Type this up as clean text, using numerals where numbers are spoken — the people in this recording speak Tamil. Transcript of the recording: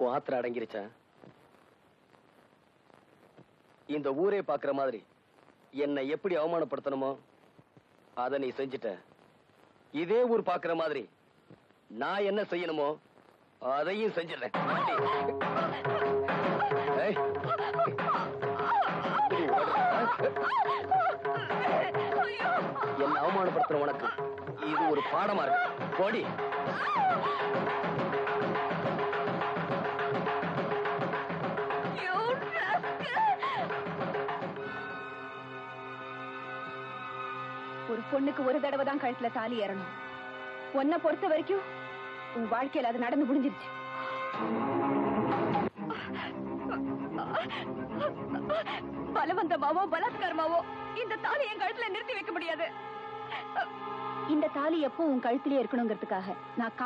உன் ஆத்திரம் அடங்கிருச்சா? இந்த ஊரே பாக்குற மாதிரி என்னை எப்படி அவமானப்படுத்தணுமோ அதை நீ செஞ்சிட்ட. இதே ஊர் பாக்குற மாதிரி நான் என்ன செய்யணுமோ அதையும் செஞ்சிடறேன். ஏய், என்ன அவமானப்படுத்துற உனக்கு இது ஒரு பாடமா இருக்கு. போடி. ஒரு பொண்ணுக்கு ஒரு தடவை தான் கழுத்துல தாலி ஏறணும். உன்னை பொறுத்த வரைக்கும் உன் வாழ்க்கையில அது நடந்து முடிஞ்சிருச்சு. பலவந்தமாவோ பலாத்காரமாவோ இந்த தாலி என் கழுத்துல நிறுத்தி வைக்க முடியாது. இந்த தாலி எப்போ உன் கழுத்திலே இருக்கணுங்கிறதுக்காக நான்